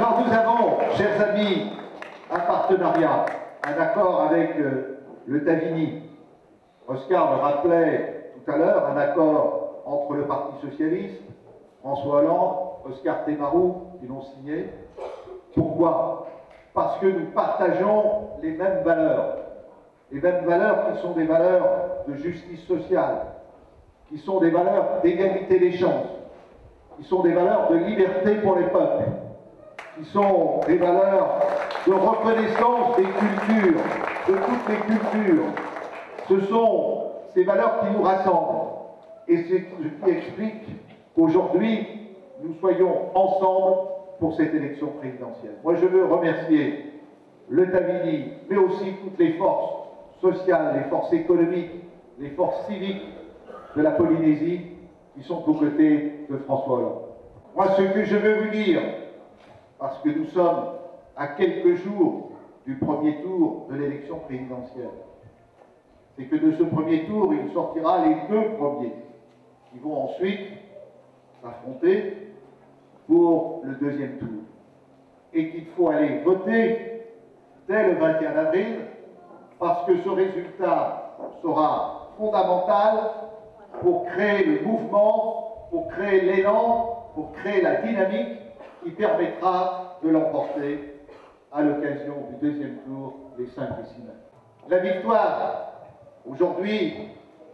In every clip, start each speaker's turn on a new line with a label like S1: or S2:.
S1: Alors nous avons, chers amis, un partenariat, un accord avec le Tavini. Oscar me rappelait tout à l'heure un accord entre le Parti Socialiste, François Hollande, Oscar Temaroux, qui l'ont signé. Pourquoi? Parce que nous partageons les mêmes valeurs qui sont des valeurs de justice sociale, qui sont des valeurs d'égalité des chances, qui sont des valeurs de liberté pour les peuples, qui sont des valeurs de reconnaissance des cultures, de toutes les cultures. Ce sont ces valeurs qui nous rassemblent. Et c'est ce qui explique qu'aujourd'hui, nous soyons ensemble pour cette élection présidentielle. Moi, je veux remercier le Tavini, mais aussi toutes les forces sociales, les forces économiques, les forces civiques de la Polynésie qui sont aux côtés de François Hollande. Moi, ce que je veux vous dire, parce que nous sommes à quelques jours du premier tour de l'élection présidentielle, c'est que de ce premier tour, il sortira les deux premiers qui vont ensuite s'affronter pour le deuxième tour. Et qu'il faut aller voter dès le 21 avril, parce que ce résultat sera fondamental pour créer le mouvement, pour créer l'élan, pour créer la dynamique qui permettra de l'emporter à l'occasion du deuxième tour des 5 et 6 mai. La victoire, aujourd'hui,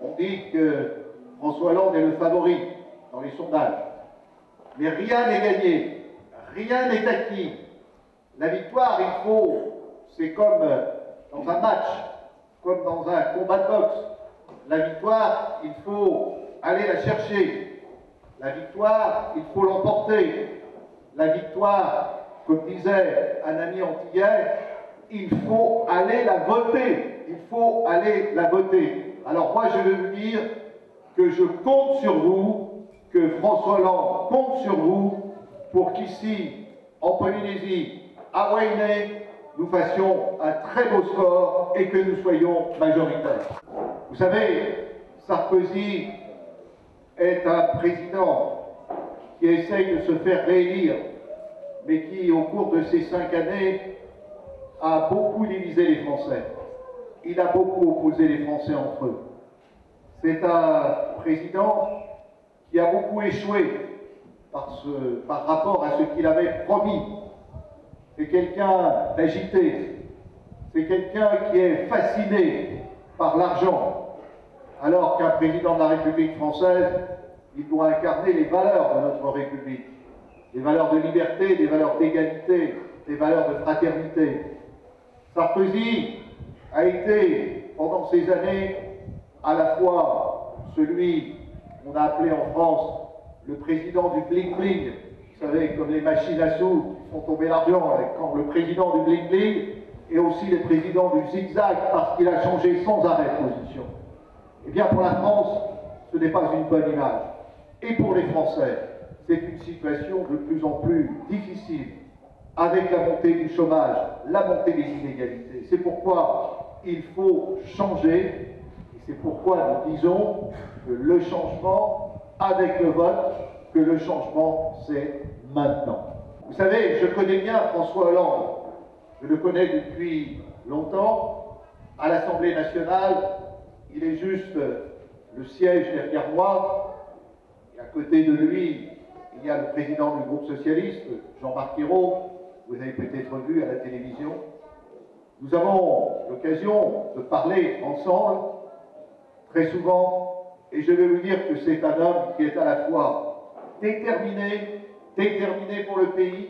S1: on dit que François Hollande est le favori dans les sondages. Mais rien n'est gagné, rien n'est acquis. La victoire, il faut, c'est comme dans un match, comme dans un combat de boxe. La victoire, il faut aller la chercher. La victoire, il faut l'emporter. La victoire, comme disait un ami antillais, il faut aller la voter. Il faut aller la voter. Alors moi, je veux vous dire que je compte sur vous, que François Hollande compte sur vous pour qu'ici, en Polynésie, à Wainé, nous fassions un très beau score et que nous soyons majoritaires. Vous savez, Sarkozy est un président qui essaye de se faire réélire, mais qui, au cours de ces 5 années, a beaucoup divisé les Français. Il a beaucoup opposé les Français entre eux. C'est un président qui a beaucoup échoué par rapport à ce qu'il avait promis. C'est quelqu'un d'agité, c'est quelqu'un qui est fasciné par l'argent, alors qu'un président de la République française, il doit incarner les valeurs de notre République, des valeurs de liberté, des valeurs d'égalité, des valeurs de fraternité. Sarkozy a été, pendant ces années, à la fois celui qu'on a appelé en France le président du bling-bling, vous savez, comme les machines à sous qui font tomber l'argent, quand le président du bling-bling, et aussi le président du zigzag, parce qu'il a changé sans arrêt de position. Eh bien, pour la France, ce n'est pas une bonne image. Et pour les Français, c'est une situation de plus en plus difficile, avec la montée du chômage, la montée des inégalités. C'est pourquoi il faut changer, et c'est pourquoi nous disons que le changement, avec le vote, que le changement, c'est maintenant. Vous savez, je connais bien François Hollande. Je le connais depuis longtemps. À l'Assemblée nationale, il est juste le siège derrière moi. Et à côté de lui, il y a le président du groupe socialiste, Jean-Marc Ayrault. Vous avez peut-être vu à la télévision. Nous avons l'occasion de parler ensemble très souvent. Et je vais vous dire que c'est un homme qui est à la fois déterminé pour le pays,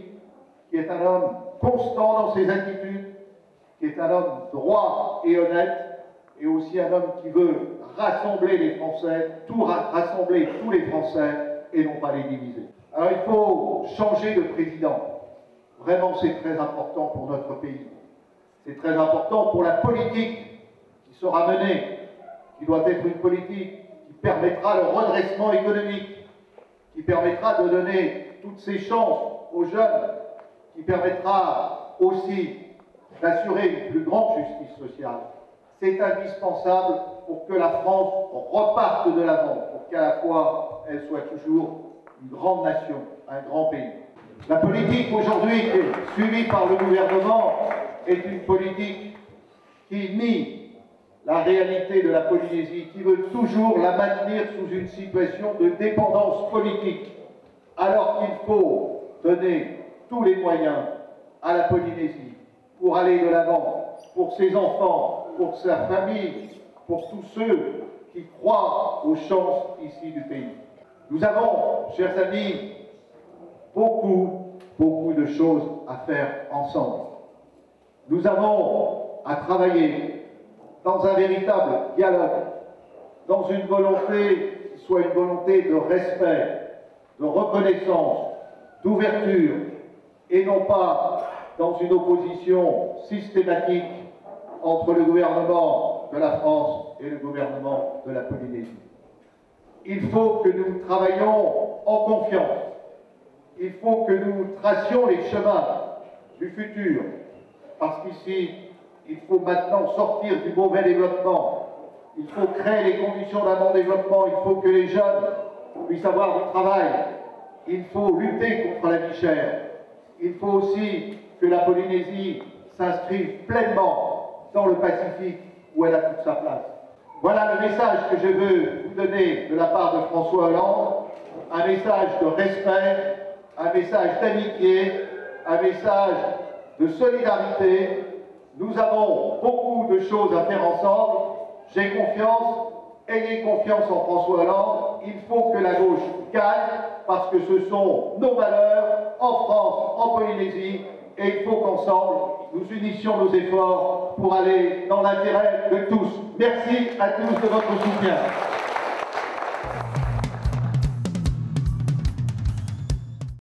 S1: qui est un homme constant dans ses attitudes, qui est un homme droit et honnête, et aussi un homme qui veut rassembler les Français, rassembler tous les Français, et non pas les diviser. Alors il faut changer de président. Vraiment, c'est très important pour notre pays. C'est très important pour la politique qui sera menée, qui doit être une politique qui permettra le redressement économique, qui permettra de donner toutes ses chances aux jeunes, qui permettra aussi d'assurer une plus grande justice sociale. C'est indispensable pour que la France reparte de l'avant, pour qu'à la fois elle soit toujours une grande nation, un grand pays. La politique aujourd'hui qui est suivie par le gouvernement est une politique qui nie la réalité de la Polynésie, qui veut toujours la maintenir sous une situation de dépendance politique, alors qu'il faut donner tous les moyens à la Polynésie pour aller de l'avant, pour ses enfants, pour sa famille, pour tous ceux qui croient aux chances ici du pays. Nous avons, chers amis, beaucoup de choses à faire ensemble. Nous avons à travailler dans un véritable dialogue, dans une volonté qui soit une volonté de respect, de reconnaissance, d'ouverture, et non pas dans une opposition systématique entre le gouvernement de la France et le gouvernement de la Polynésie. Il faut que nous travaillions en confiance. Il faut que nous tracions les chemins du futur, parce qu'ici, il faut maintenant sortir du mauvais développement. Il faut créer les conditions d'un bon développement. Il faut que les jeunes puissent avoir du travail. Il faut lutter contre la vie chère. Il faut aussi que la Polynésie s'inscrive pleinement dans le Pacifique où elle a toute sa place. Voilà le message que je veux vous donner de la part de François Hollande, un message de respect, un message d'amitié, un message de solidarité. Nous avons beaucoup de choses à faire ensemble. J'ai confiance, ayez confiance en François Hollande. Il faut que la gauche gagne parce que ce sont nos valeurs en France, en Polynésie, et il faut qu'ensemble nous unissions nos efforts pour aller dans l'intérêt de tous. Merci à tous de votre soutien.